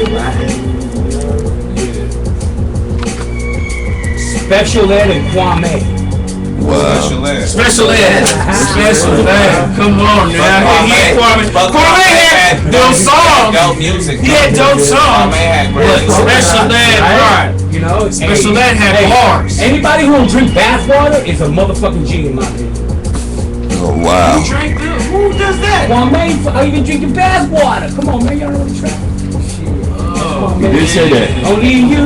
Latin. Special Ed and Kwame. Wow. Special ed. Come on now. Kwame had dope songs. Dope music. He had dope songs. But Special ed, right? You know, Special ed had bars. Anybody who don't drink bathwater is a motherfucking G in my opinion. Oh wow. Who does that? Kwame, are you even drinking bathwater? Come on, man, y'all know the track. You did say that. Only you.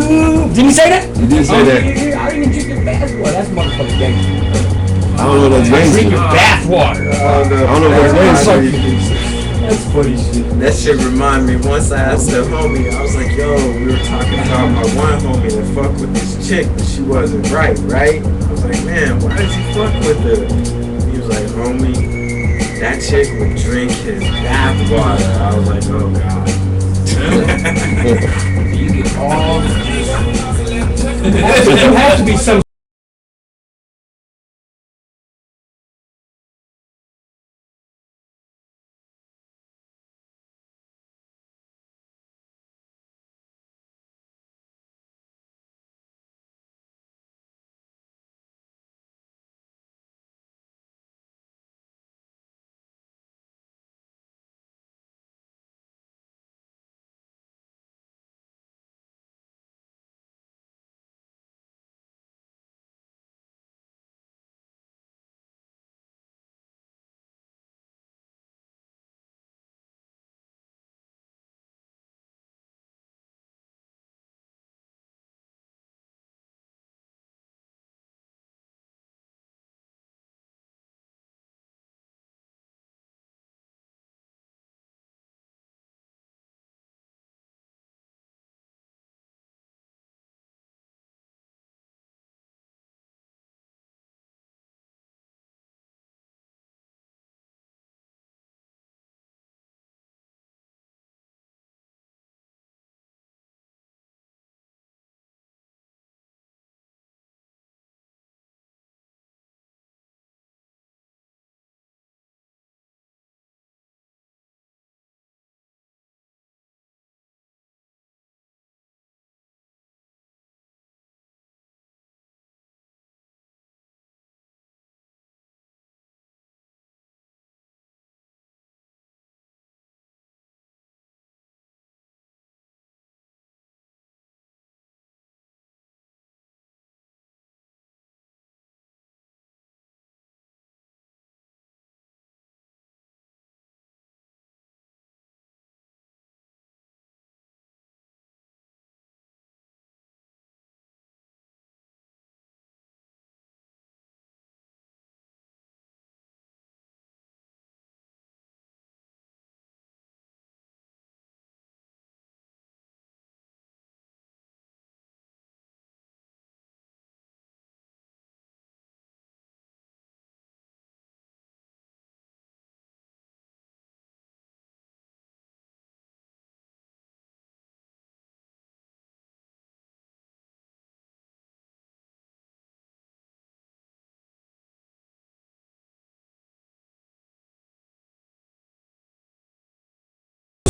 Didn't he say that? You did say that. I didn't drink the bathwater. That's motherfucking gangster. I don't know what that's Drink your gangster. bathwater. I don't know what that's gangster. That's funny shit. That shit remind me. Once I asked the homie, I was like, "Yo, we were talking about my one homie that fucked with this chick, but she wasn't right? I was like, "Man, why does he fuck with her?" He was like, "Homie, that chick would drink his bathwater." I was like, "Oh God." You get all. There has to be some.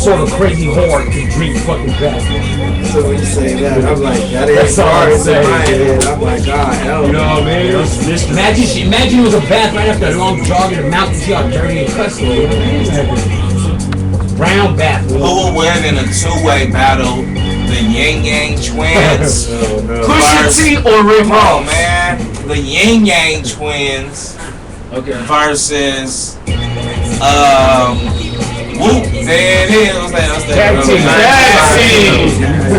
Sort of crazy whore to drink fucking bathwater. So when you say that, I'm like, that is hard in my head. I'm like, God, hell. You know what I mean? Imagine it was a bath right after a long jog in the mountains. You all dirty and cussing. You know what I mean? Brown bath. Who will win in a two-way battle? The Yin Yang Twins. Pusha T or Rick Oh Ross? man, the Yin Yang Twins versus Whoop. There it is. What's that?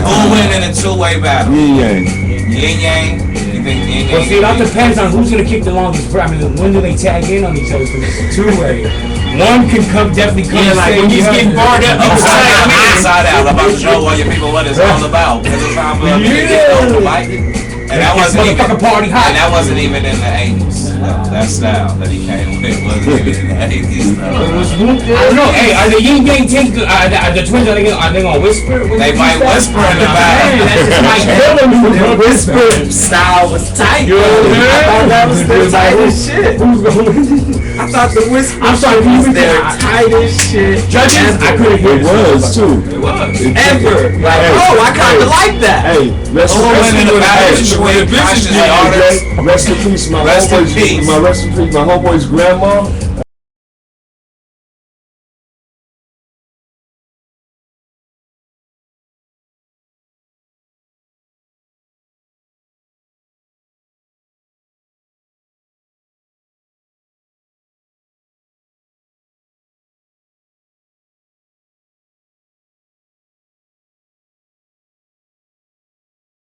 Who win in a two-way battle? Yin Yang. Yin Yang. You think Yin Yang? Well, see, that depends on who's gonna kick the longest breath. I mean, when do they tag in on each other? Because it's a two-way. One can definitely come. Yeah, like when he's getting barred up. Inside out. I'm about to show all you people what it's all about. It's time for a minute to get over, right? And that This wasn't even, motherfucking party hot. and that wasn't even in the 80s. That style that he came with wasn't even in the 80s. I don't know. Hey, are the Yin Yang Twins? The twins? Are they gonna whisper? They might whisper in the Man, back. that's just my killing me. The whisper style was tight. I thought that was their tightest shit. I thought the whisper I'm sorry, was can you their repeat? tightest shit. Judges, I couldn't hear It was too. It was. Ever. Like, oh, I kind of like that. Hey, rest Woman in the back hey, between Conscious daughters. rest in peace, my Rest in homeboy's peace. my homeboy's grandma.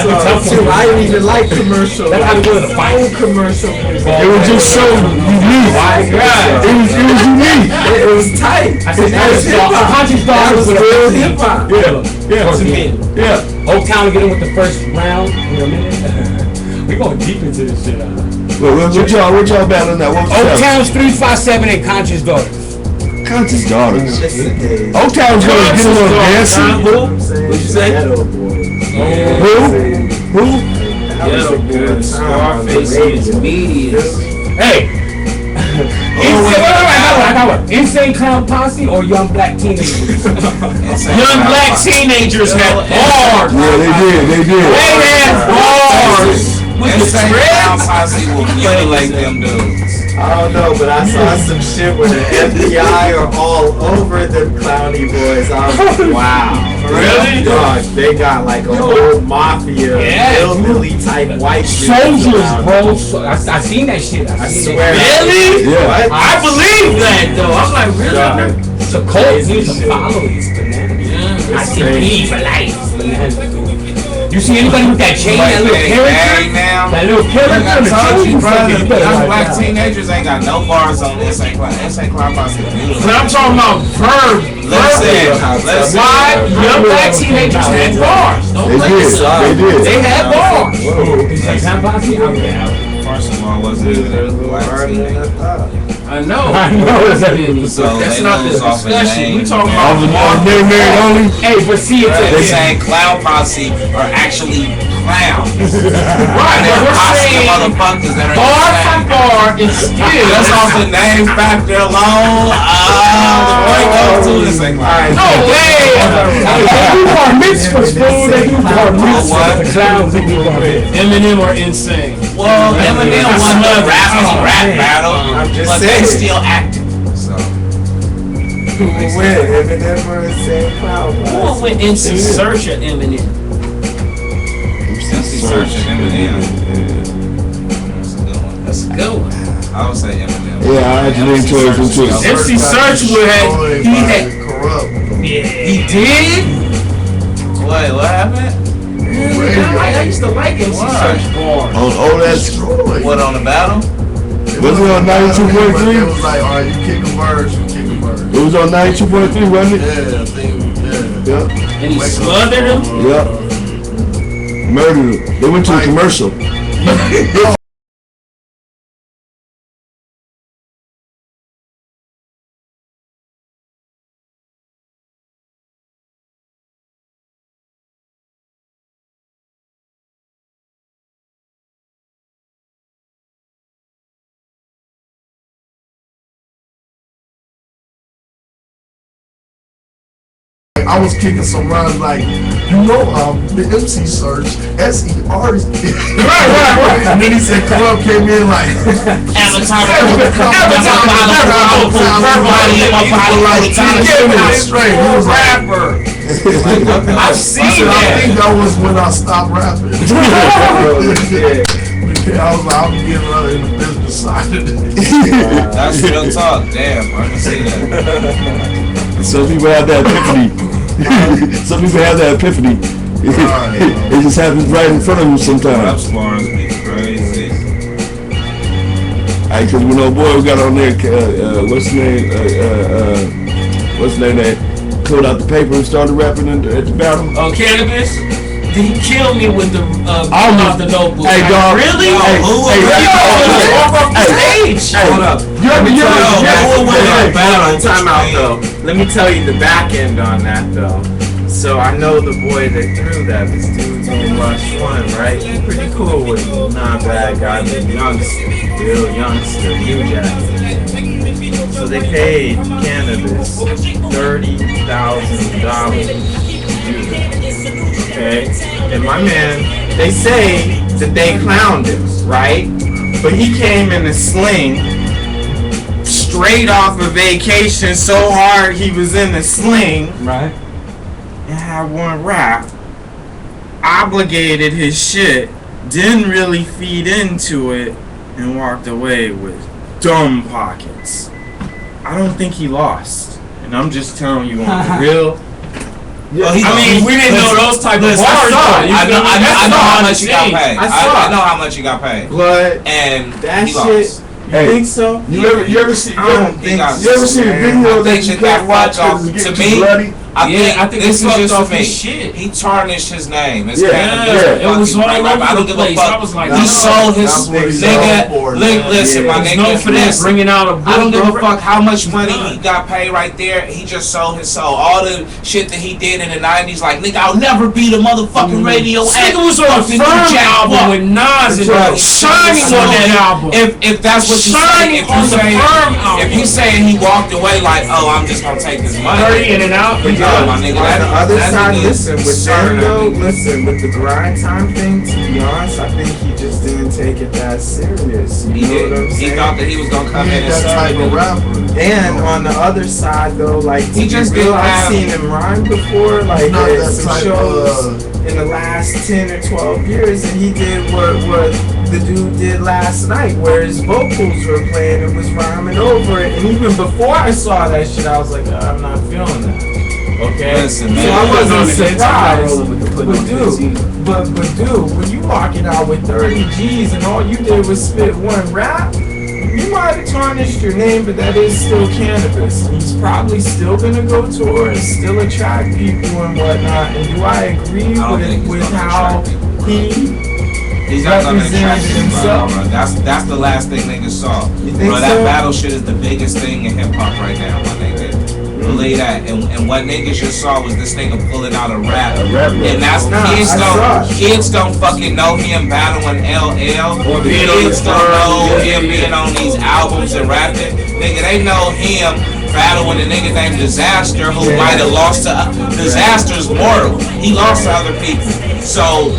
I didn't even like commercial. That's how we do the fight. Commercial music. It was just so unique. My God. It was unique. It was tight. I said, That was hip-hop. Conscious That was daughters real with a hip-hop. Yeah. Old Town to get in with the first round in a minute. We going deep into this shit. What y'all battling now? What Old Town's 357 and Conscious Daughters. Conscious daughters. Listen, hey, Old Town's gonna get a little dancing. what you say? Ghetto boys. Who? That was a good Scarface is media. Hey! I got one. Insane Clown Posse or Young Black Teenagers? Young black teenagers had bars. Yeah, they did. They had bars! Insane Clown Posse will mutilate them dudes. I don't know, but I saw some shit where the FBI are all over them clowny boys. I was like, wow. Really? Dog, they got like a whole mafia, hillbilly type white dudes Soldiers, around. bro. I seen that shit. I seen swear. Really? Yeah. I believe that though. I'm like, really? It's a cult. You need to follow these bananas. I see crazy. for life. Bananas. You see anybody with that chain, that little They character? gang now. That little character Like I on the told chain? you, bro, You the better young watch black out. teenagers ain't got no bars on Insane Clown Posse. But I'm talking about Listen. Why young black teenagers had bars? Don't They play did. this up. They did. They had bars. Whoa. Time Posse? I'm down. First of all, wasn't even a black teenager. I know. I know. So That's they not the lose off a discussion. We name. talking Of about the married only. Hey, but see, it's They a... saying Clown Posse are actually clowns. right. They're We're posse saying motherfuckers that are bar for insane. bar is still. That's off the name factor alone. The boy goes to this thing. Alright, No way. They do bar mitzvahs, fool. They do bar mitzvahs. What? The clowns, they do bar mitzvahs. Eminem are insane. Well, Eminem won the rap battle, I'm just but they saying. still acting. So Who will win? Eminem or Insane Clown Who Posse? went in search of Eminem? MC Search and Eminem. That's a good one. That's a good one. I would say Eminem. Yeah, I had to lean towards them too. MC Search would have. He had. He did. Wait, what happened? I used to like MC Search bars. On old ass. What on the battle? Was it on It 92.3? was like, alright, you kick a bird, you kick a bird. It was on 92.3, wasn't it? Yeah, I think, yeah. Yeah. And he smothered him. Yeah. Murdered him. They went to a commercial. I was kicking some runs like, you know, the MC Search, S-E-R. Right. And then he said, Club came in like, straight. He was like, Rapper. I've seen I that. think that was when I stopped rapping. I was like, I'm getting in the business side of it. That's real talk. Damn, I can see that. Some people have that epiphany. Some people have that epiphany. It just happens right in front of them Rap sometimes. bars be crazy. Cause when old boy got on there, what's his name? What's his name? That pulled out the paper and started rapping at the battle. On cannabis. He killed me with the Almost. the notebook. Hey, dog. Really? Hey, Walk off the stage. Hold up. Time out though. Let me tell you the back end on that though. So I know the boy that threw that. This dude's on Rush 1, right? He's pretty cool with him. Not a bad guy, but youngster. Real youngster. New Jack. So they paid Cannabis $30,000 to do that. Okay? And my man, they say that they clowned him, right? But he came in a sling straight off of vacation so hard he was in a sling. Right. And had one rap, obligated his shit, didn't really feed into it, and walked away with dumb pockets. I don't think he lost, and I'm just telling you on the real. Well, I mean, we didn't know those type of bars. I know how much he got paid. I saw I know how much he got paid. But And that he shit, lost. you think so? You ever see? I don't think so. You ever seen a video I that think you that can't watch fucked because it's off. getting To too me, bloody? I think he this is fucked just off for me. his shit. He tarnished his name. It's Yeah, Cannabis. yeah. It was all Fucking over I don't the give a place. fuck. I was like, He sold his That's what he's nigga. known for, Listen, my He's nigga. known for that, listen. bringing out a book. I don't give a fuck how much money he got paid right there. He just sold his soul. All the shit that he did in the 90s, like, nigga, I'll never be the motherfucking radio This act. nigga was on a Fucking Firm Jack album Buck. with Nas and Shining on that album. If that's what you Shining saying, on the Firm album. if you saying he walked away like, oh, I'm just gonna take this money. 30 in and out. But no, my nigga, On the other that side, nigga listen, with absurd, them though, I mean. listen, with the grind time thing, to be honest, I think he just didn't take it that serious. You He know what did. I'm He saying? thought that he was gonna come He in ain't and that type of serve. rapper. And on the other side though, like He just didn't I've have- seen him rhyme before, like Not at that some type shows of, in the last 10 or 12 years, and he did what the dude did last night, where his vocals were playing and was rhyming over it. And even before I saw that shit, I was like, I'm not feeling that. Okay, Listen, so man. I wasn't surprised. Rolling with the But dude, when you walking out with 30 G's and all you did was spit one rap, you might have tarnished your name, but that is still Cannabis. He's probably still gonna go tour and still attract people and whatnot. And do I agree I don't think he's with gonna how attract people. he He's not gonna attract represented himself. himself? That's the last thing niggas saw. You think Bro, that so? battle shit is the biggest thing in hip hop right now, my nigga. Believe that. And what niggas just saw was this nigga pulling out a rap. And that's Nah, kids I saw it. kids don't fucking know him battling LL. Kids don't know him being on these albums and rapping. Nigga, they know him battling a nigga named Disaster who might have lost to Disaster's mortal. He lost to other people. So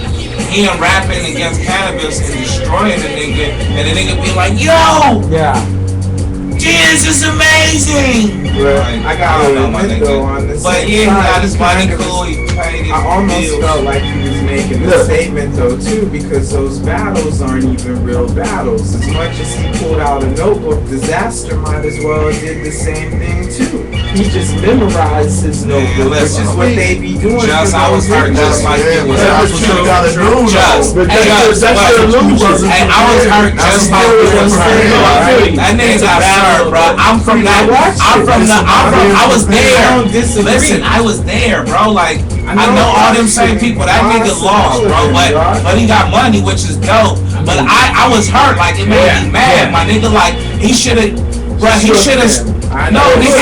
him rapping against Cannabis and destroying the nigga, and the nigga be like, yo, Yeah. this is amazing. Right. I got don't to know, my admit nigga. though, on this But same yeah, he side, got his money kind of cool, he paid his I almost bills. felt like he was making a Look. statement though too, because those battles aren't even real battles. As much as he pulled out a notebook, Disaster might as well have did the same thing too. He just memorized his notebook, which listen. is what they be doing. Just, for I was those hurt just niggas. like you was That's hurt. what you gotta do, Just, though. But that's your illusion. Hey, I was hurt just like you was hurt. That nigga's absurd, bro. I'm from that. I was there. Listen, I was there, bro. Like, I know all them same people. That nigga lost, bro. But he got money, which is dope. But I was hurt. Like, it made me mad. My nigga, like, he should have. Bro, he should have. No, nigga,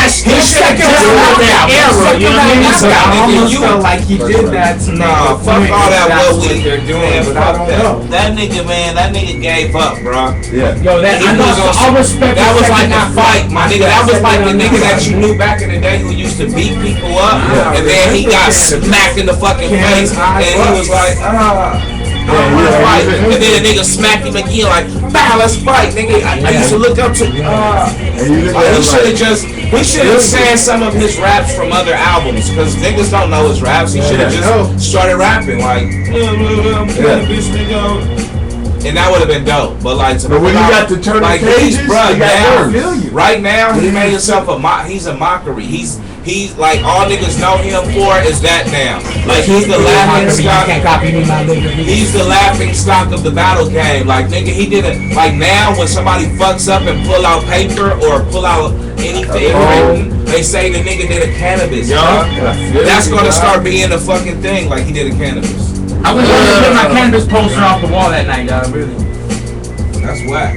he should have just left that era. You know what I mean? I almost felt like he did that to Nah, make a fuck point all that that's what we they're doing, man, but fuck I don't that. know. That nigga, man, that nigga gave up, bro. Yeah. Yo, that He I know. was on I some- respect. That was like respect a fight, my nigga. That was like the nigga that you knew back in the day who used to beat people up, and then he got smacked in the fucking face, and he was like, let's fight. And then the nigga smacked him again, like, bah, let's fight, nigga. I used to look up to. He should have just. We should have sang some of his raps from other albums, because niggas don't know his raps. He should have just started rapping like, bitch, nigga. And that would have been dope. But like, But when you got to turn like the pages, he's, bruh, you got now, nerves. right now he made himself he's a mockery. He's He's like all niggas know him for is that now. Like he's the laughing stock. He's the laughing stock of the battle game. Like nigga, he did it. Like now when somebody fucks up and pull out paper or pull out anything written, they say the nigga did a cannabis. That's gonna start being a fucking thing. Like he did a cannabis. I was going to put my cannabis poster off the wall that night, really. That's whack.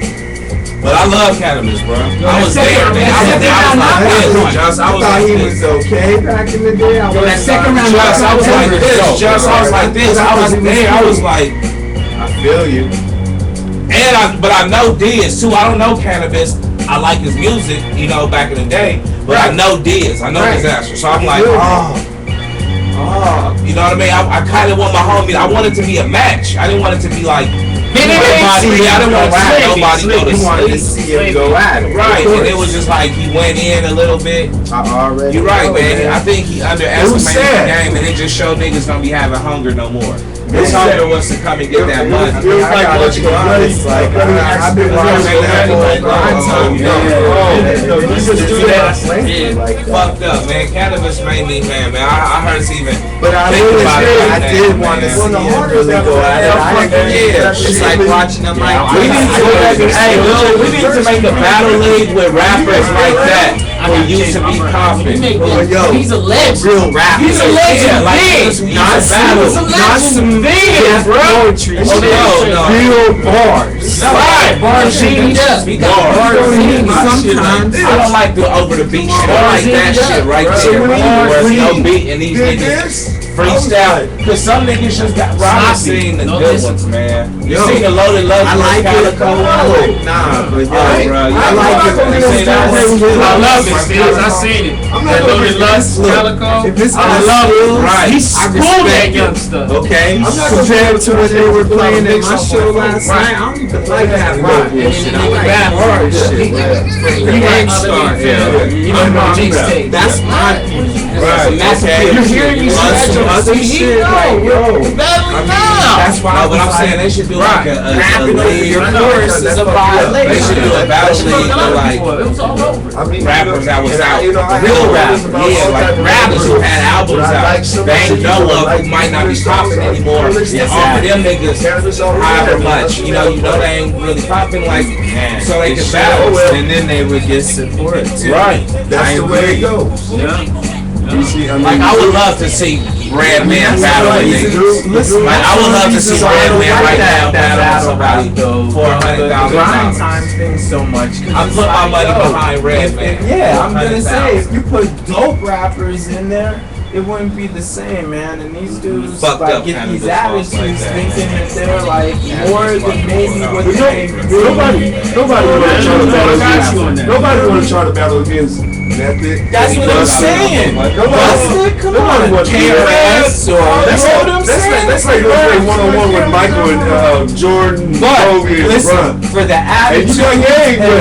But I love cannabis, bro. I was second there, man. I was there. I was thought like he this. was okay back in the day. That second round, I was like this. I was like this. I was there. I was like, I feel you. but I know Diz too. I don't know cannabis. I like his music, you know, back in the day. But I know Diz. I know Disaster. So I'm like, you know what I mean? I kind of want my homie. I want it to be a match. I didn't want it to be like. I didn't want to see nobody go to sleep. See him go at it. Right, and it was just like he went in a little bit. You're right, man. I think he underestimated the game, and it just showed niggas don't be having hunger no more. His hunger was to come and get that money. It was like watching honest. Like I've been watching that for a long time. You just do that. Fucked up, man. Cannabis made me, man. I heard Steven. But I did want to see him really go at it. It's like watching them like. We need to go back and say, we need to make a battle league with rappers like that who used to be confident. He's a legend. Real rapper. He's a legend. Not some poetry. Real bars. Right, bars. We got bars. Sometimes I don't like the over the beat shit. I like that shit right there. Where there's no beat and these niggas freestyle. Cause some niggas just got robbed. Seen the good ones, man. You seen the Loaded Love? I like it. Nah, but I like it. I love it, Steels. I seen it. That Loaded Lust, Calico. I love it. Right. He schooled that youngster. Okay. I'm not compared to what they were playing in my show last night. I don't even like that bullshit. I like hard shit. You know, Jinx tape. That's my Right. Okay. You're hearing me say some other shit like, yo. That's why. But I'm saying they should do like a league. Your chorus is a violation. They should do a battle league for like It was all over. rappers that was out, real rap, like rappers who had albums out, they ain't know of, who might not be popping anymore, and offer them niggas however much, you know they ain't really popping, like, so they could battle, and then they would get support too. right, That's the way it goes. like I would love to see Redman battle niggas, like I would love to see Redman right now battle somebody for $100,000. Grind time thing so much. I put my money behind Redman. Yeah, I'm gonna say if you put dope rappers in there, it wouldn't be the same, man. And these dudes Fucked like up get kind of these response attitudes like that. thinking that they're like more than maybe what they Nobody want to try to battle against Method. That's what I'm saying. Come on, KRS or That's like going to play one-on-one with Michael and Jordan, Kobe, and listen, Bron. for the attitude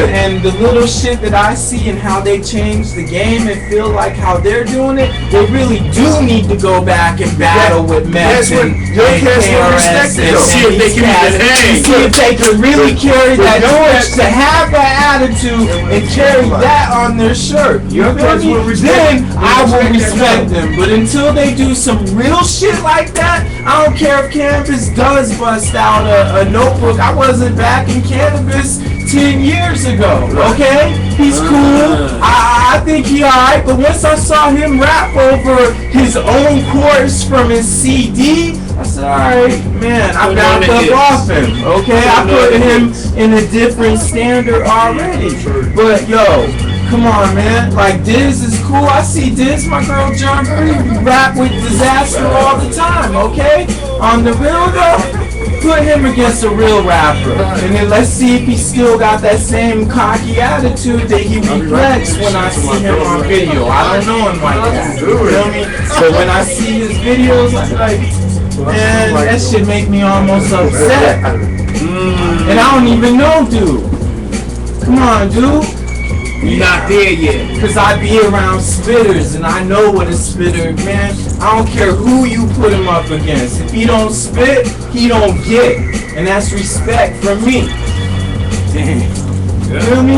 and the little shit that I see and how they change the game and feel like how they're doing it, they really do need to go back and battle with Meth and KRS and see if they can really carry that torch to have that attitude and carry that on their shirt. You feel me? Then I will respect them. But until they do some real shit like that, I don't care if Cannabis does bust out a notebook. I wasn't back in Cannabis 10 years ago, okay? He's cool. I think he alright, but once I saw him rap over his own chorus from his CD, I said, alright, man, I backed up off him, okay? I put him in a different standard already. But yo, come on, man. Like, Diz is cool. I see Diz, my girl John Free, rap with Disaster all the time, okay? On the real though, put him against a real rapper. And then let's see if he still got that same cocky attitude that he reflects when I see him on video. I don't know him like that. You feel me? So when I see his videos, I'm like, man, that shit make me almost upset. And I don't even know dude. Come on, dude. You're not there yet. Cause I be around spitters and I know what a spitter, man. I don't care who you put him up against. If he don't spit, he don't get. And that's respect from me. Damn. You feel me?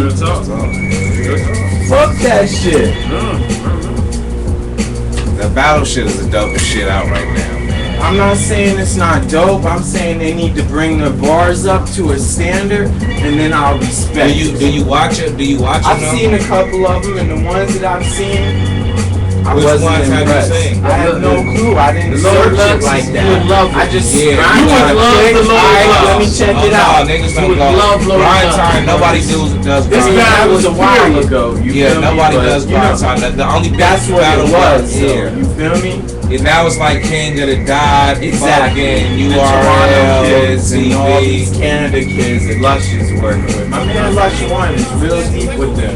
Fuck that shit. The battle shit is the dopest shit out right now, man. I'm not saying it's not dope. I'm saying they need to bring the bars up to a standard, and then I'll respect. Do you watch it? Do you watch it? I've seen a couple of them, and the ones that I've seen, I Which wasn't ones have you impressed. seen? I have no clue. I didn't search it like that. I just Yeah. grind You would time. love the Lord Alright, Love. let me check it out. Niggas You don't would go. love Lord Grind Love. time. Nobody does. This grind. battle was a while ago. You Yeah, feel me? nobody But, does you know, grind time. The only That's what battle it was. here. So, you feel me? And now it's like King of the Dot, Exactly. fucking The Toronto URL, kids and all these CV. Canada kids that Lush is working with. My man Lush One is real deep with them.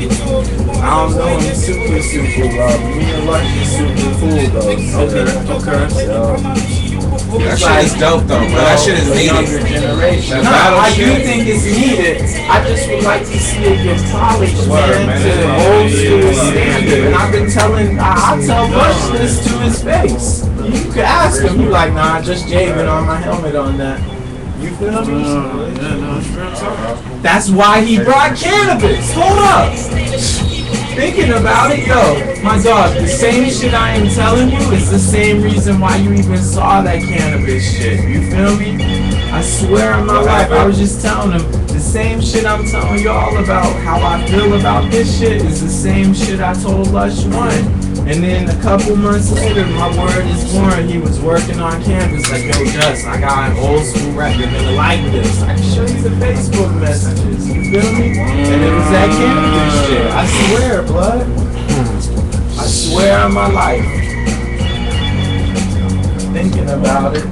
I don't know him super me and Lush is super cool though. Okay. So That shit is dope though, bro. That shit is younger needed. generation. That No, battle I do shit. think it's needed. I just would like to see it get polished, Word, man, man. to the old school standard. And I've been telling, I tell Lush this to his face. You could ask him, you like, nah, just Javen on my helmet on that. You feel me? That's why he brought cannabis. Hold up. Thinking about it, yo, my dog, the same shit I am telling you is the same reason why you even saw that cannabis shit. You feel me? I swear on my life, I was just telling him the same shit I'm telling y'all about how I feel about this shit is the same shit I told Lush One. And then a couple months later, my word is born. He was working on campus like, yo, Just, I got an old school record. You're gonna like this. I can show you the Facebook messages. You feel me? And it was that cannabis shit. I swear, blood. I swear on my life. Thinking about it.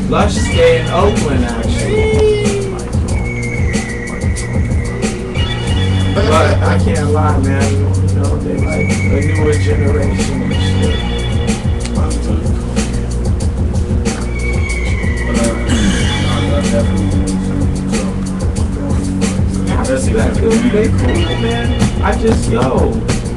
Lush stay in Oakland, actually. But I can't lie, man. You know, they like a newer generation and shit. I respect them. They cool, man. I just,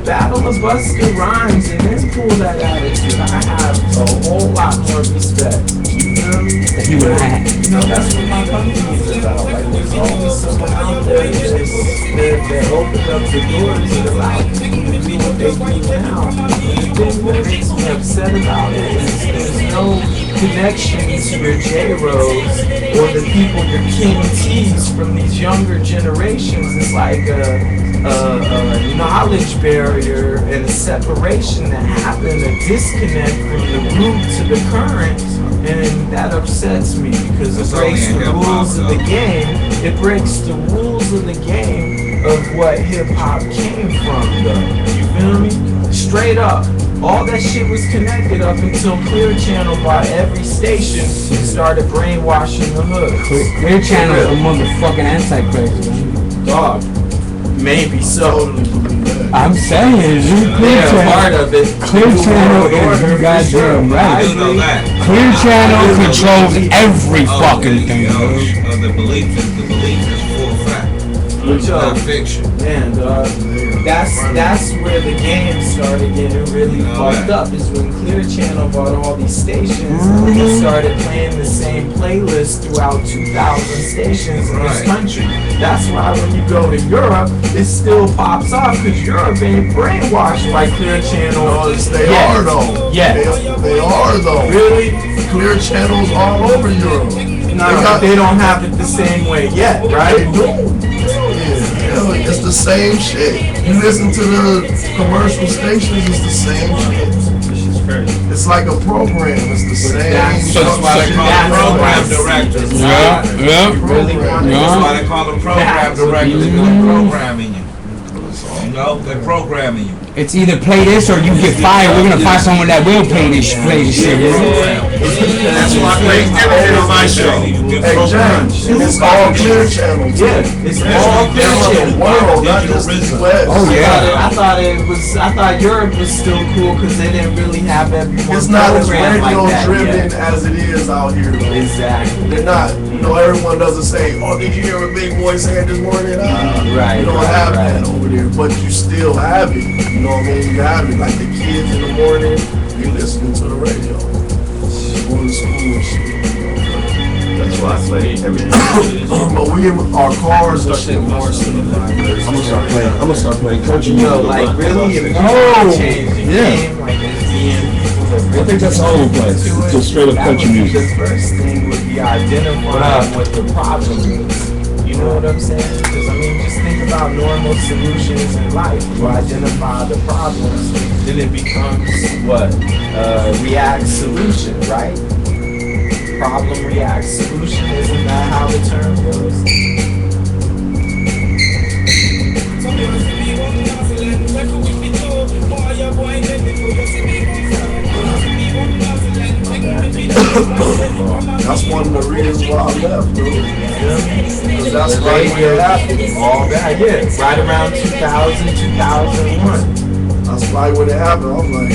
Battle of Busta Rhymes and then pull that attitude. I have a whole lot more respect. You feel me? You know, that's what my company is about. Like, there's always someone out there that opened up the doors and allowed people to do what they do now. And the thing that makes me upset about it is there's no connection to your J-Rose or the people, your King T's from these younger generations. It's like a knowledge barrier and a separation that happened, a disconnect from the root to the current, and that upsets me because it breaks the rules of the game. It breaks the rules of the game of what hip-hop came from, though. You feel me? Straight up. All that shit was connected up until Clear Channel bought every station and started brainwashing the hood. Clear Channel is a motherfucking antichrist, man. Dog. Maybe so. I'm saying, dude, Clear They're a part Channel. of it. Clear Channel is you goddamn I right. do know that. Clear Channel controls every fucking thing, dude. The belief is full fact. Which, Not fiction. man, dog. That's where the game started getting really fucked up. Is when Clear Channel bought all these stations and started playing the same playlist throughout 2,000 stations in this country. That's why when you go to Europe, it still pops off because Europe ain't brainwashed by Clear Channel. They are though. Yeah. They are though. Really? Clear channels all over Europe. No, they don't have it the same way yet, right? Yeah, it's the same shit. You listen to the commercial stations, it's the same shit. It's like a program. It's the same. That's why they call them program directors. Really want That's why they call them program directors. They're programming you. You know, they're programming you. It's either play this or you get fired. We're gonna find someone that will play this shit. That's why I play everything on my show. You get Hey, programmed. James, it's all Clear channels. Yeah, it's all Clear Channel. World, not just the West. Oh yeah. I thought Europe was still cool because they didn't really have everyone It's not as programmed like radio that driven yet. as it is out here though. Exactly. They're not. You know, everyone doesn't say, "Oh, did you hear what Big Boy said this morning?" Right, You don't right, have right. that over there, but you still have it. You know what I mean? You have it. Like the kids in the morning, you listening to the radio. Going to school and shit. That's why play everything. But our cars and shit more so I'm gonna start playing country Yo, music. like really, if you change the game, like it's being I think that's all we play. Just straight up country music. The first thing would be identifying what the problem is. You know what I'm saying? Because I mean, just think about normal solutions in life. You identify the problems, then it becomes what? React solution, right? Problem, react, solution. Isn't that how the term goes? That's one of the reasons why I left, bro. Because that's right where it happened. All that, yeah. Right around 2000, 2001. That's right when it happened. I was like,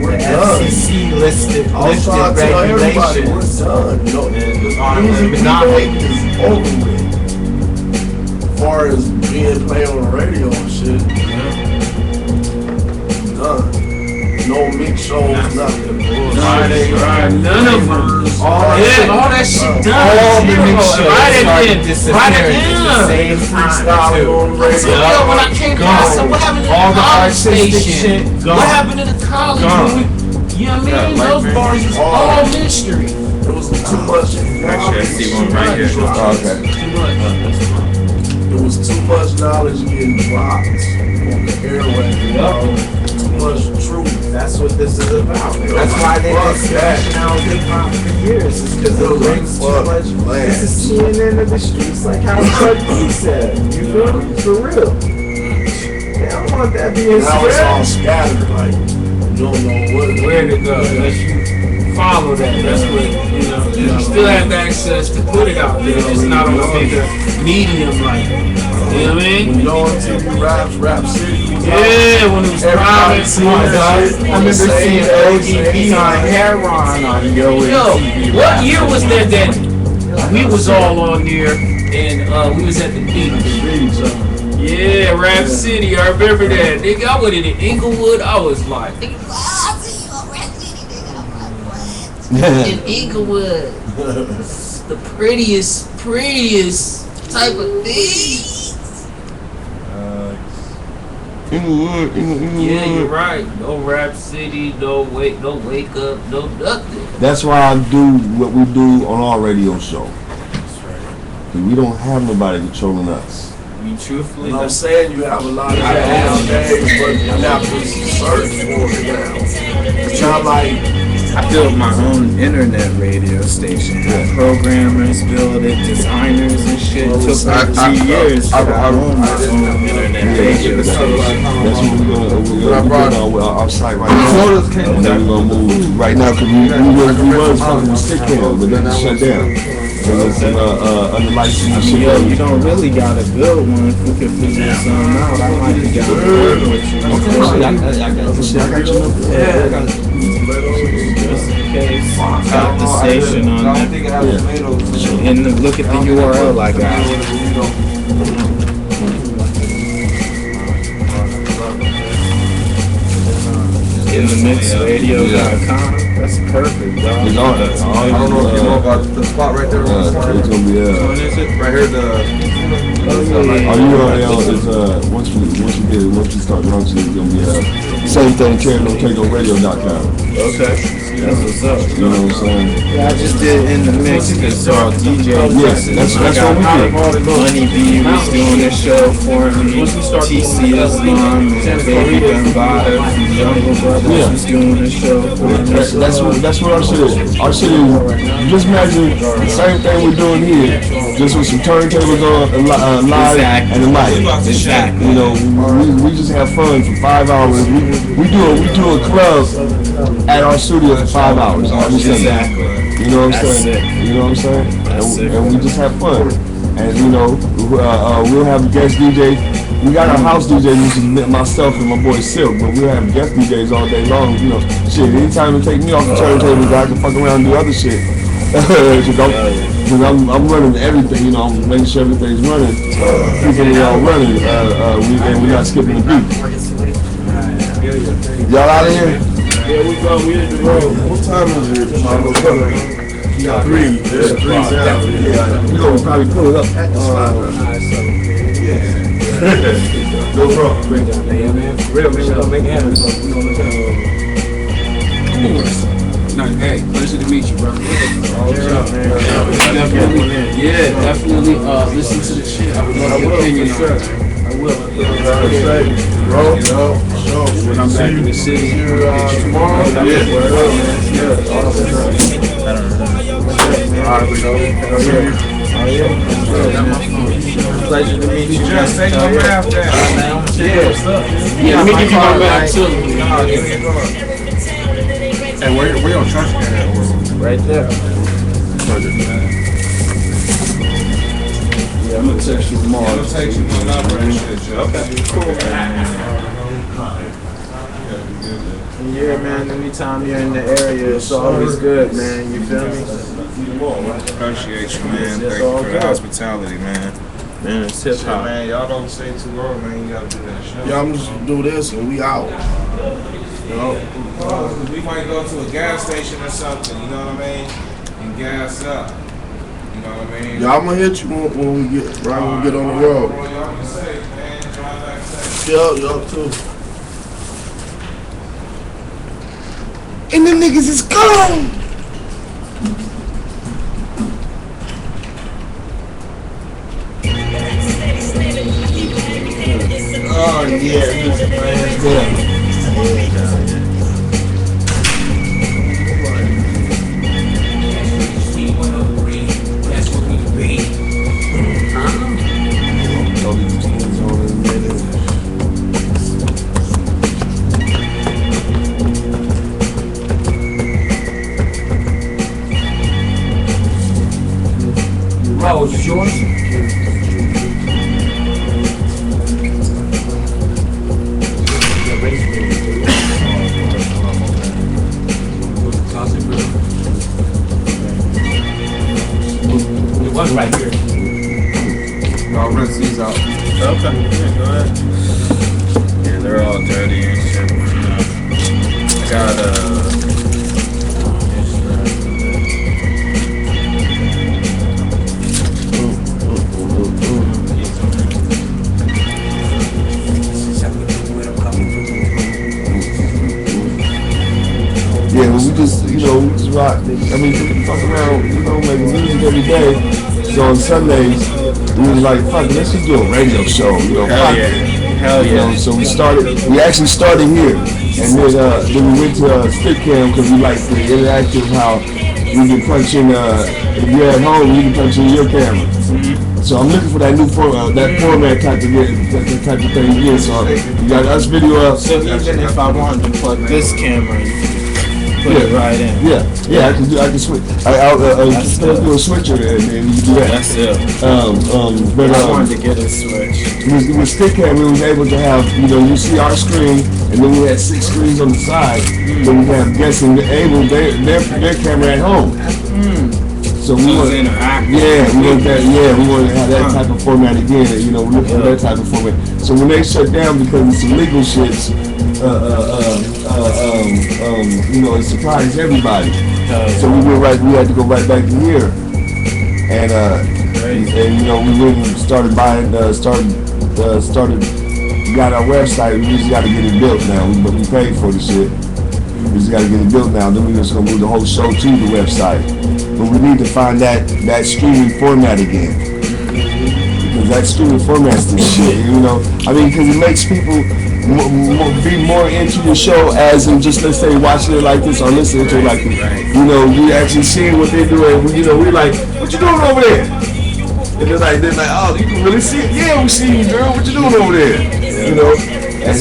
we're The done. FCC listed I was trying to tell everybody, we're regulations. done. You know, the On music we monopoly. make is over with. As far as being played on the radio and shit, done. No mix shows, nothing. None of them. All that shit done. All the mix shows Right started at the disappearing at the same time Freestyling on the radio. Yo, when I came back, I said, what happened to All the the college artistic station? shit, What happened to the college? Gone. When we, you know what I mean? Those bars is all mystery. It was too much. Actually, I see one right here. Okay. It was too much knowledge getting dropped on the airwaves. You know? Too much truth. That's what this is about. That's why they've been smashing out hip hop for years. It's because it brings too much. This is CNN of the streets, like how Chuck D said. You feel me? For real. They don't want that being Now it's all spread. scattered. Like, you don't know Where to go? Unless you follow that. That's what, you know. You still have access to put it out there. It's not on a bigger medium like, you know what I mean? When y'all on TV raps, Rap City. Yeah, when it was Everybody private. seeing that shit. I remember seeing ODB on Heron on Yo. Yo, what year was that we was all on there and we was at the beach? Yeah, Rap City, I remember that. Nigga, I went in Inglewood, I was like, nigga, I see you on Rap City, nigga. I'm like, what? In Inglewood. The prettiest type of thing. Inglewood. Yeah, you're right. No Rap City, no wake up, no nothing. That's why I do what we do on our radio show. Cause we don't have nobody controlling us. You truthfully, And I'm saying you have a lot of that nowadays, but you have to search for it now. It's not like I built my own internet radio station. Programmers build it, designers and shit. It took like 2 years to own my own internet radio station. That's what we're gonna on with our site right now. And then we're gonna move right now because we was fucking with stick cam, but then it shut down. And it's under license and shit. Yo, you don't really gotta build one if we could figure something out. I might be down to work with you. I got you. Yeah. Just in case. Got the station on that. And look at the URL I got. InTheMixRadio.com. That's perfect, dog. It's on it. I don't know if you know about the spot right there. It's gonna be Which one is it? Right here, the. Our URL is once we start launching, it's gonna be same thing. Takeover.com. Okay. That's what's up. You know what I'm saying? Yeah, I just did In The Mix because all DJ. Yes, that's what we did. Money B was doing this show for me. TC Islam and Baby Bambada from Jungle Brothers was doing this show for me. That's what our shit is. Our shit is just imagine the same thing we're doing here, just with some turntables on, live and a mic. Exactly. You know, we just have fun for 5 hours. We do a club at our studio for 5 hours. Exactly. You know what I'm That's saying? it. You know what I'm saying? That's it. And we just have fun. And you know, we'll have a guest DJ. We got our house DJ, which is myself and my boy Silk, but we'll have guest DJs all day long. You know, shit. Anytime it take me off the turntables, I can fuck around and do other shit. Because I'm running everything. You know, I'm making sure everything's running. Keeping it all running. And we're not skipping the beat. Y'all out of here? Yeah, we go. We in the road. What time is it? Three. There's a three down. Yeah, you know, we'll probably pull it up at the spot. No problem. Great job, man. Yeah, man. For real, man. We're gonna make it happen. So we're gonna look at Hey, pleasure to meet you, bro. man. Definitely listen to the shit. I would love your opinion on it. I will. Bro, sure. When I'm back in the city. Tomorrow? Pleasure to meet you. Just take my math down. Yeah, let me give you my map too. Hey, where your trash can at? Right there. Yeah, I'm gonna text you tomorrow. It'll take you my number and shit, Joe. Okay, cool. Yeah, man, anytime you're in the area, it's always good, man. You feel me? Appreciate you, man. It's Thank you all for the good. hospitality, man. Man, it's hip Shit, hop. man, y'all don't stay too long, man. You gotta do that shit. Yeah, I'm just do this and we out. We might go to a gas station or something, you know what I mean? And gas up. You know what I mean? Yeah, I'm gonna hit you when we get when we get on the road. Bro, y'all be safe, man. Drive back safe. Yeah, too. And the niggas is gone. Oh, yeah, this is man. That's what we be. Rose, is yours? It was right here. I'll rinse these out. Okay, yeah, go ahead. Yeah, they're all dirty and shit. You know. I got Yeah, but we just, you know, we just rock. I mean, we fuck around, you know, making music every day. So on Sundays, we was like, fuck it, let's just do a radio show, you know, fuck it. Hell You know, so we actually started here. And then we went to Stick Cam because we like the interactive how you can punch in, if you're at home, you can punch in your camera. So I'm looking for that new that format type of that type of thing again. So you got us video up. So even if I wanted to plug this camera, you can put it right in. Yeah, I can switch. I'll do a switcher and you do that. That's it. But I wanted to get a switch. with Stickcam, we was able to have, you know, you see our screen, and then we had 6 screens on the side. So we have guests enable their camera at home. So we want, we want to have that type of format again. You know, we're looking for that type of format. So when they shut down because of some legal shits, you know, it surprised everybody. So we had to go right back to here, and you know, we went and started buying, got our website. We just got to get it built now. But we paid for the shit. We just got to get it built now. Then we're just gonna move the whole show to the website. But we need to find that streaming format again. Because that streaming format's the shit, you know. I mean, because it makes people be more into the show as in just, let's say, watching it like this or listening to it like this. You know, you actually seeing what they're doing. You know, we're like, what you doing over there? And they're like, oh, you can really see it? Yeah, we see you, girl. What you doing over there? You know? And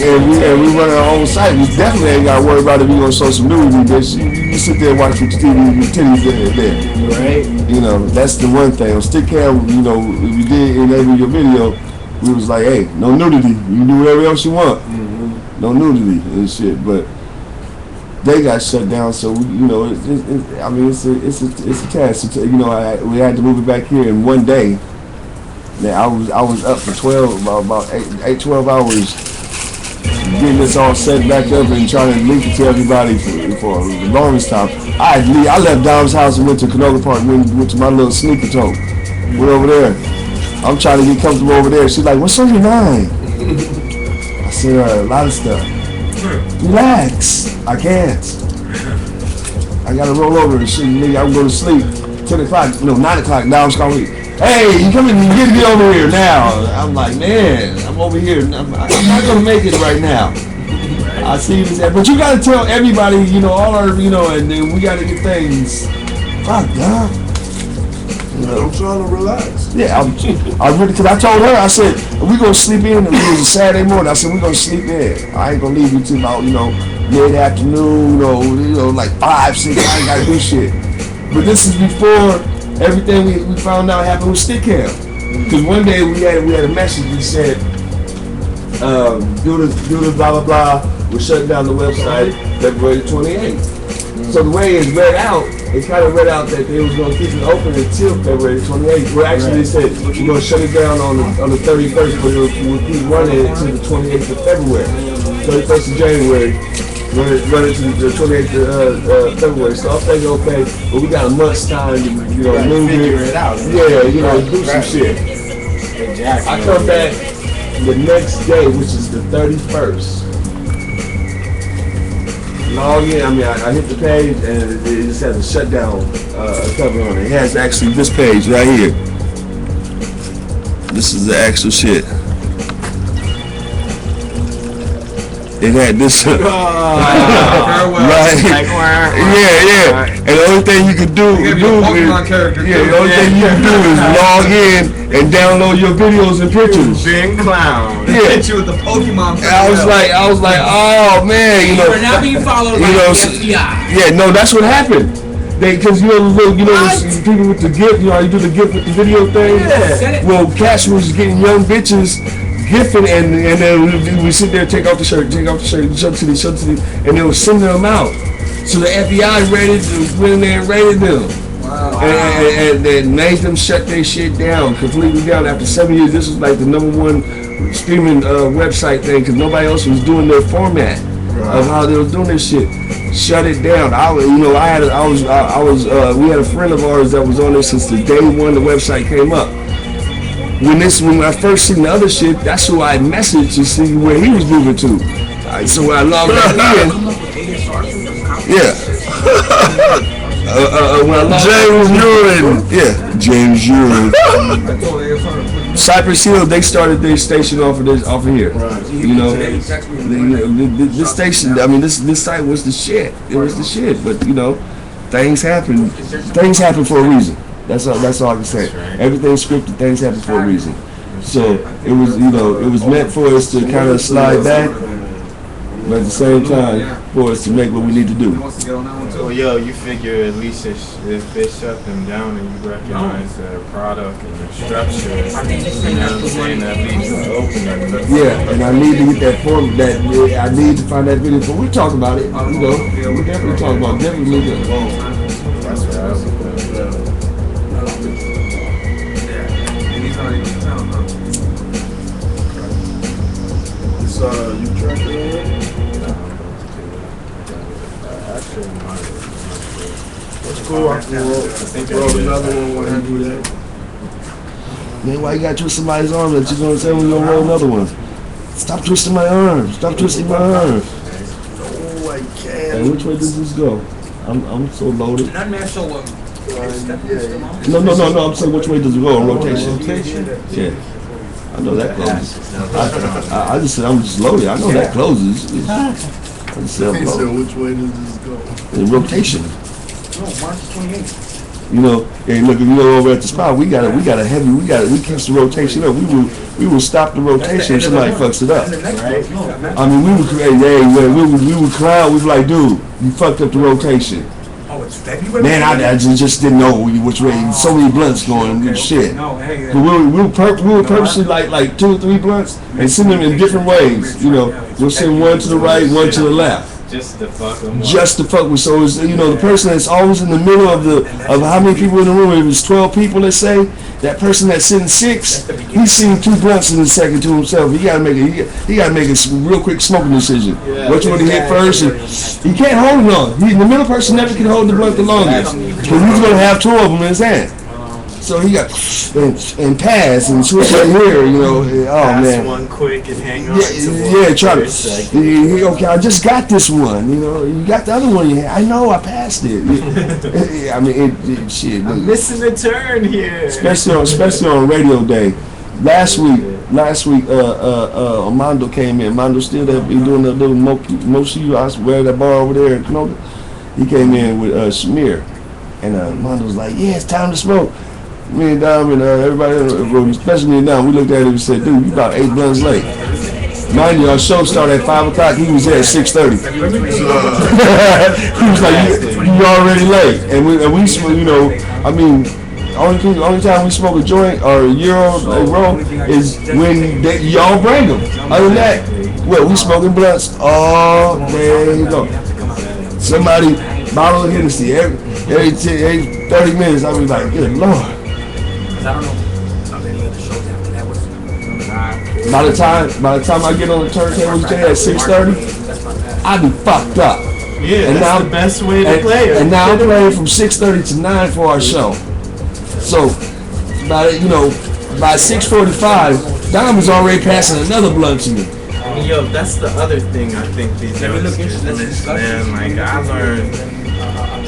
we run our own site. We definitely ain't got to worry about it being on social media. Because you sit there and watch your TV, your titties there. Right. You know, that's the one thing. On Stickcam, you know, we did enable your video. We was like, hey, no nudity. You can do whatever else you want. No nudity and shit. But they got shut down, so you know, I mean, it's a task. You know, we had to move it back here in one day. Now I was up for 12 hours getting this all set back up and trying to link it to everybody for the longest time. I left Dom's house and went to Canoga Park, went to my little sneaker tote. Went over there. I'm trying to get comfortable over there. She's like, what's on your mind? I said, a lot of stuff. Relax. I can't. I gotta roll over and shit, nigga. I'm going to sleep. 10 o'clock, no, 9 o'clock. Dom's calling me. Hey, you come in, you get me over here now. I'm like, man, I'm over here. I'm not gonna make it right now. I see this, but you gotta tell everybody, you know, all our, you know, and then we gotta get things. Fuck, God. You know, I'm trying to relax. yeah, I was ready, cause I told her, I said, we gonna sleep in. It was a Saturday morning. I said, we gonna sleep in. I ain't gonna leave you till about, you know, mid-afternoon, you know, like 5, 6. I ain't gotta do shit. But this is before everything we found out happened with Stickcam. Because one day we had a message that said, do this blah blah blah. We're shutting down the website February 28th. So the way it's read out, it kind of read out that they was gonna keep it open until February 28th. Well, actually they said we're gonna shut it down on the 31st, but we'll keep running until the 28th of February, 31st of January. Run it to the 28th of February. So I'm thinking, okay, well, we got a month's time to, you know, move figure it out. Yeah, you know, do some shit. Exactly. I come back the next day, which is the 31st. Log in, I mean, I hit the page and it just has a shutdown cover on it. It has actually this page right here. This is the actual shit. It had this, right? Yeah. And the only thing you could do is, the only thing you can do is log in and download your videos and pictures. Big clown. Yeah. Hit you with the Pokemon. I was like, oh man, you know. We're now being followed by the FBI. Yeah, no, that's what happened. Because you know, people with the gift, you know, how you do the gift with the video thing. Yeah. Well, Cash was getting young bitches gifting, and then we sit there, take off the shirt, show to these, and they were sending them out. So the FBI went in there and raided them. Wow. And then made them shut their shit down, completely down. After 7 years, this was like the #1 streaming website thing, because nobody else was doing their format of how they were doing this shit. Shut it down. We had a friend of ours that was on there since the day one the website came up. When I first seen the other shit, that's who I messaged to see where he was moving to. So when I logged back in, yeah. James Urine. Yeah, James Urine. Cypress Hill, they started their station off of here. You know, this station. I mean, this site was the shit. It was the shit. But you know, things happen. Things happen for a reason. That's all I can say. Everything's scripted. Things happen for a reason. So it was, you know, it was meant for us to kind of slide back, but at the same time, for us to make what we need to do. Well, yo, you figure at least if they shut them down and you recognize their product and their structure, you know what I'm saying, that leaves it open. Yeah, and I need to get that form. I need to find that video. But we talk about it. You know, we definitely talk about it. Definitely. That's what I was doing. You tracked it already? That's cool. I can roll another one when I do that. Man, why you gotta twist somebody's arm that you're gonna say we're gonna roll another one? Stop twisting my arm. Stop twisting my arm. Oh, I can't. Hey, which way does this go? I'm so loaded. Not man, so No. I'm saying which way does it go in rotation? Yeah. I know that closes. I just said I'm just loaded. I know that closes. I just said I'm He said, loaded. which way does this go? In rotation. No, March 28th. You know, hey, look, if you go over at the spot, we keeps the rotation up. We will stop the rotation if somebody fucks it up. I mean, we would clown. We were like, dude, you fucked up the rotation. Oh, it's February? Man, I just didn't know which way. So many blunts going and shit. No, hey, But we would purposely like 2 or 3 blunts and send them in different ways. You know, we'll send one to the right, one to the left. Just to fuck them up. Just to fuck with. So it's, you know, the person that's always in the middle of how many people in the room. If it was 12 people, let's say, that person that's sitting 6, he's seen 2 blunts in a second to himself. He gotta make a real quick smoking decision. Which one to hit first? And he can't hold it long. In the middle person never can hold the blunt the longest because he's gonna have 2 of them in his hand. So he got and pass and switch right here, you know. Oh Pass man. one quick and hang on to Yeah, try to. Okay, I just got this one. You know, you got the other one. I know, I passed it. I mean, shit. I'm missing a turn here. Especially on radio day. Last week, Armando came in. Armando still there, be doing that little mochi. I swear that bar over there in Canoga. He came in with Shamir, and Armando was like, "Yeah, it's time to smoke." Me and Dom and everybody on the road, especially me and Dom, we looked at him and said, "Dude, you about 8 blunts late." Mind you, our show started at 5 o'clock. He was there at 6:30. He was like, "You already late." And we, you know, I mean, only time we smoke a joint or a Euro roll is when y'all bring them. Other than that, well, we smoking blunts all day long. Somebody bottle of Hennessy every 30 minutes. I be like, good Lord. By the time I get on the turntables at 6:30, I be fucked up. Yeah, and that's now, the best way to play it. And now I'm playing from 6:30 to 9 for our show. So, by 6:45, Dom is already passing another blunt to me. Yo, that's the other thing I think these youngsters miss, man. Like, I learned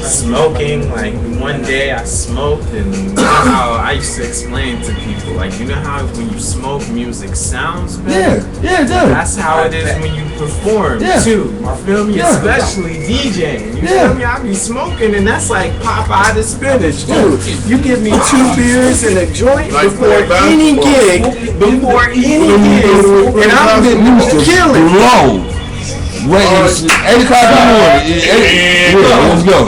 smoking. Like, one day I smoked, and you know how I used to explain to people, like, you know how when you smoke, music sounds better? Yeah, it does. That's how it is when you perform, too. You feel me? Yeah. Especially DJing. You feel me? I be smoking, and that's like Popeye the spinach, dude. You give me 2 beers and a joint before any gig, and I'm getting killing. Low. Wait, it's 8 o'clock in the morning. Let's go.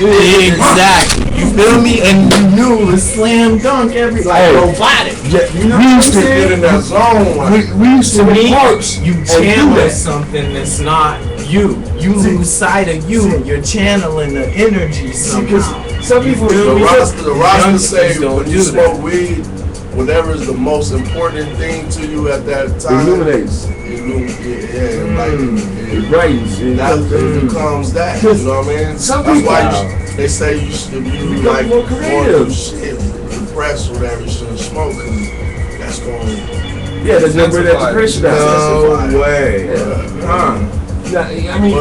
Exactly. You feel me? And you knew it was slam dunk robotic. You know what I'm saying? Get in that zone. We used to make parts. You channel something that's not you. You lose sight of you. You're channeling the energy somehow. Some people The roster say don't when do you that. smoke weed, whatever is the most important thing to you at that time, illuminates. It brightens. that becomes that. You know what I mean? Some That's people- why they say you should be like more creative. shit, depressed or whatever. You shouldn't smoke because that's going. Yeah, there's no way that depression down. No way. Huh? I mean,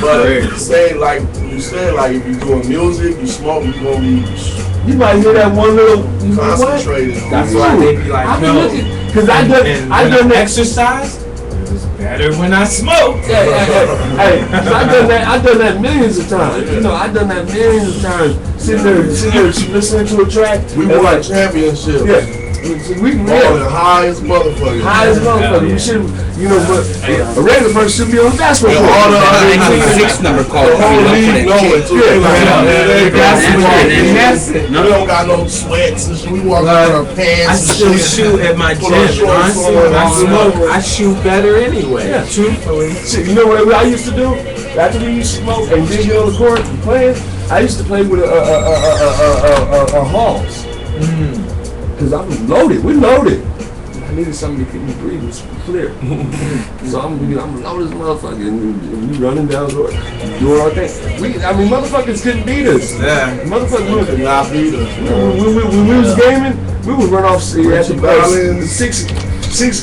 But say like you said, like if you're doing music, you smoke, you're gonna be you might hear that one little. You know what? concentrated. That's why they be like, I've no. been looking because I done that. Exercise. It's better when I smoke. Hey, 'cause I done that millions of times. You know, I done that millions of times. Sitting there listening to a track. We and won like, championships. yeah. We Balling high as motherfuckers. high as motherfucker. We should, you know, but a regular person should be on the basketball And court. all the other 96 number called the whole league knowing too. That's it. We don't got no sweats and shit. We walk around our pants. I and still shit. shoot at my Put on gym. shorts Honestly, on, when I on, smoke, on. I shoot better anyway. Yeah. Truthfully. Shit, you know what I used to do? After we used to smoke and then get on the court and playing, I used to play with a Halls. Cause I'm loaded. We loaded. I needed something to keep me breathing clear. So I'm loaded as a motherfucker. And we running down the road, doing our thing. Motherfuckers couldn't beat us. Yeah. Motherfuckers Could not beat us. when we was gaming, we would run off at the Balance. six.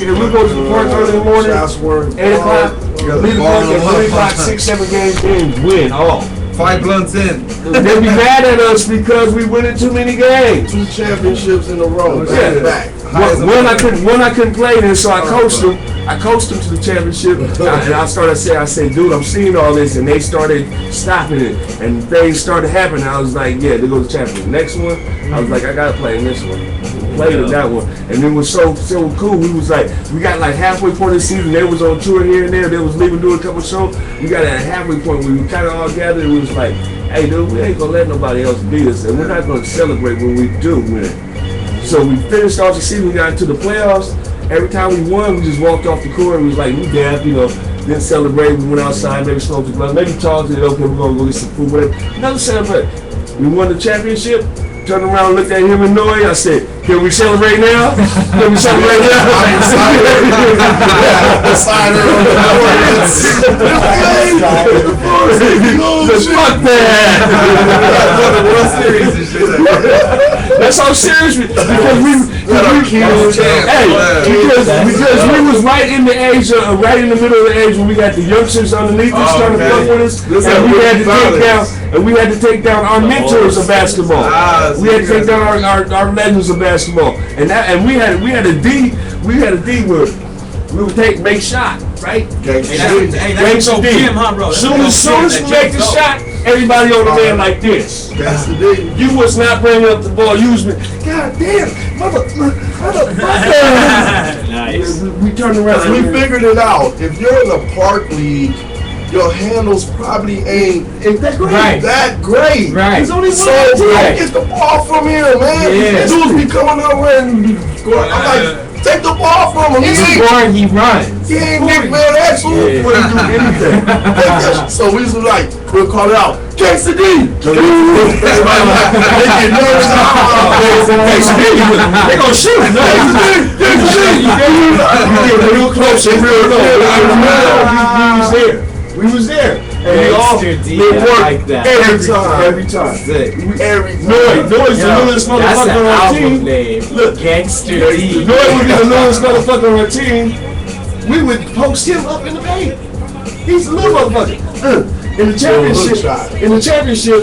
We go to the park early in the morning. Shots were 8 o'clock, leave the park at 3 o'clock, 6, 7 games, win all. 5 blunts in. They be mad at us because we winning too many games. 2 championships in a row, back to back. One I couldn't play then, so I coached them. I coached them to the championship, and I said, dude, I'm seeing all this, and they started stopping it, and things started happening. I was like, yeah, they go to championship. Next one, I was like, I gotta play in this one. Played in that one, and it was so cool. We was like, we got like halfway point of the season. They was on tour here and there. They was leaving, doing a couple shows. We got at a halfway point where we kind of all gathered. It was like, hey, dude, we ain't gonna let nobody else beat us, and we're not gonna celebrate when we do win. So we finished off the season. We got into the playoffs. Every time we won, we just walked off the court and was like, we dabbed, you know. Then celebrate. We went outside, maybe smoked a blunt, maybe talked to okay, we're gonna go get some food, whatever. Another celebrate. We won the championship. Turned around, looked at him and Noy. I said, "Can we celebrate now? Can we celebrate now?" I'm excited. Decided on the Fuck that! That's how serious we. Because we was right in the age, right in the middle of the age when we got the youngsters underneath us trying to fuck with us, and we had to take down our mentors of basketball. We had to take down our legends of basketball, and we had a D where we would make shot, right? Gangsta D. Soon as we make the shot, everybody on the man like this. You was not bringing up the ball. You was, God damn, motherfucker. Nice. We turned around. We figured it out. If you're in the park league, your handles probably ain't that great. Right. that great. Right. There's only one So team. get the ball from him, man. Yeah. Dudes be coming over and scoring. I'm like, take the ball from him. He's scoring, he runs. He ain't Nick Van Exel. Wouldn't do anything. So we was like, we'll call it out. Gangsta D. They get nervous. They gonna shoot. Real close and real low. We was there. And we all like that. every time. Noy's the littlest motherfucker on our team. Look, Gangster D. Noy would be the littlest motherfucker on our team. We would post him up in the paint. He's a little motherfucker. In the championship,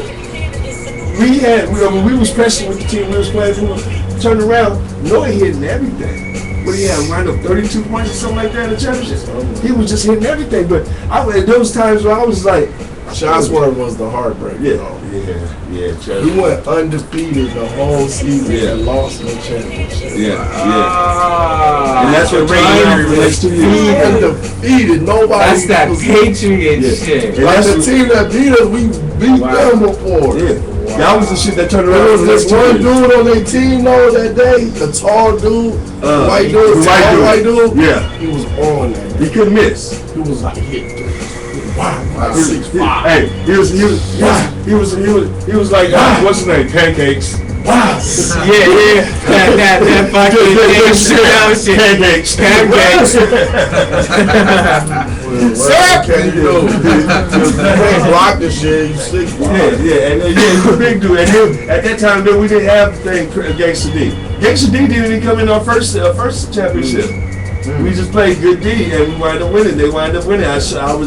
we was pressing with the team we was playing for. Turned around, Noy hitting everything. What do you have? Wind up 32 points or something like that in the championship. He was just hitting everything. But those times where I was like, Shotsworth was the heartbreak. yeah. He went undefeated the whole season and lost in the championship. And that's what Ray relates to you. Undefeated. Nobody. That's that Patriot shit. Like the team that beat us, we beat them before. Yeah. That was the shit that turned There around. was this one dude on their team though that day, the tall dude, white dude. Yeah. He was on that. He couldn't miss. He was like, wow, 6'5". Hey, he was like, what's his name? Pancakes. Wow. Yeah. That fucking Pancakes. What can you do? You can't block this shit. You 6'5". He's a big dude. And then, at that time, we didn't have the thing, Gangsta D. Gangsta D didn't even come in our first championship. We just played good D, and we wound up winning. They wound up winning. I was on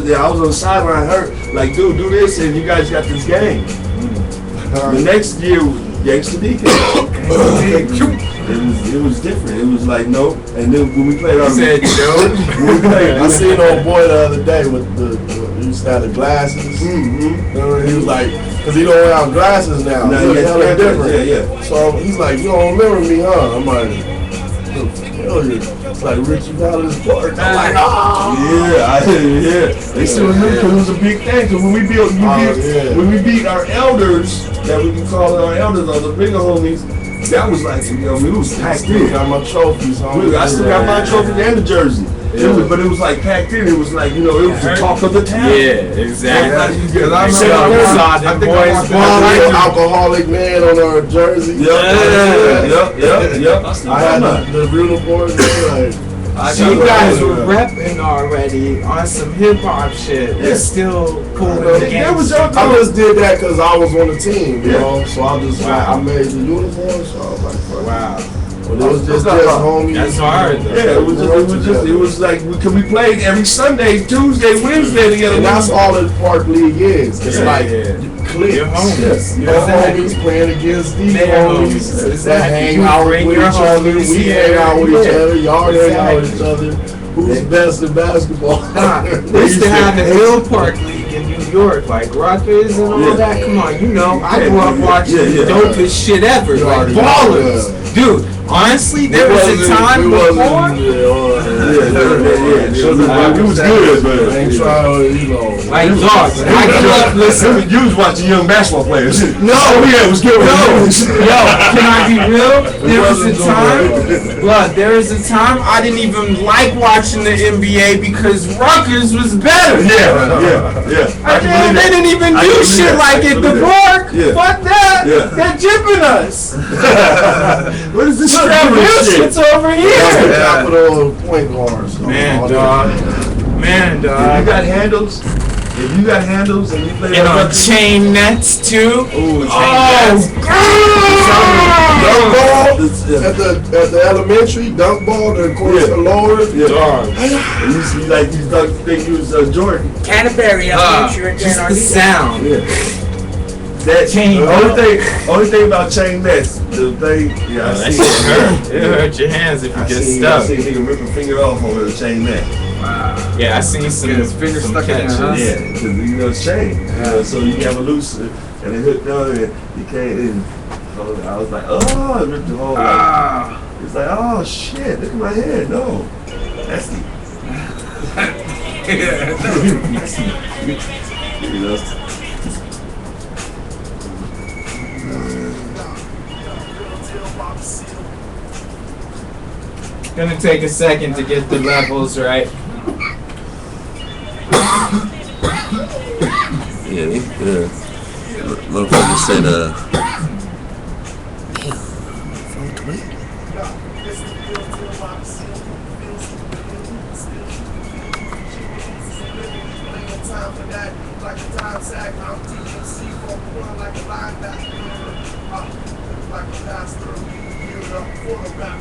the sideline, hurt. Like, dude, do this, and you guys got this game. The next year, Gangsta D came. It was different. It was like, no. And then when we played our... I seen old boy the other day with he used to have the glasses. Remember, he was like, because he don't have glasses now. No, He look hella different. Yeah. So he's like, you don't remember me, huh? I'm like, hell yeah. It's like Richie Valens Park. I'm like, Yeah. They still remember because it was a big thing. Because when we beat our elders, that we can call our elders, or the bigger homies, that was like, we was packed in. got my trophies, homie. I still got my trophy and the jersey. But it was like packed in. It was like, it was the talk of the town. Yeah, exactly. I saw them boys, alcoholic man on our jersey. Yep. I had the uniforms. So you guys were repping already on some hip hop shit. It's still cool little games. I just did that because I was on the team, you know. So I just I made the uniform. So I was like, fuck. Wow. But it was just homie. That's hard though. Yeah, it was like, because we played every Sunday, Tuesday, Wednesday together. And that's all the Park League is. It's like cliques. Your homies. Your homies playing against these homies. That hang out with each other. We hang out with each other. Y'all hang out with each other. Who's best in basketball? They used to have the Hill Park League in New York, like Rutgers and all that. Come on, I grew up watching the dopest shit ever, like Ballers. Dude, Honestly, there was a time before. It was good, but I ain't trying, you know. Like dogs. I grew up listening. You was watching young basketball players. No, Yeah, it was good. yo, can I be real? There was a time, blood. There was a time I didn't even like watching the NBA because Rutgers was better. Yeah. They didn't even do shit like at the park. Yeah. Fuck that. Yeah. They're jipping us. What is this Real traveling shit? shit's over here. Capital point guards. Man, dog. Man, If you dog. got handles, and you play And on chain nets too. Ooh, Dunk ball at the elementary, dunk ball, then of course the lower. And you see, like, you think you was Jordan. Canterbury, I'm sure Just the sound. That Chain the only thing about chain nets, the thing, I That see shit hurt. It hurt your hands if you I get seen stuck. a nigga rip a finger off over the chain net. Yeah, I seen some Get his finger some stuck in there, catches. huh? Yeah, because it's chain. So you have a loose and it hooked down and you can't. And so I was like, oh, it ripped the whole. It's like, oh shit, look at my head. No, that's the. You know. Gonna take a second to get the levels right. Yeah, they good. Motherfucker said, Like a pastor, you know, for the rap,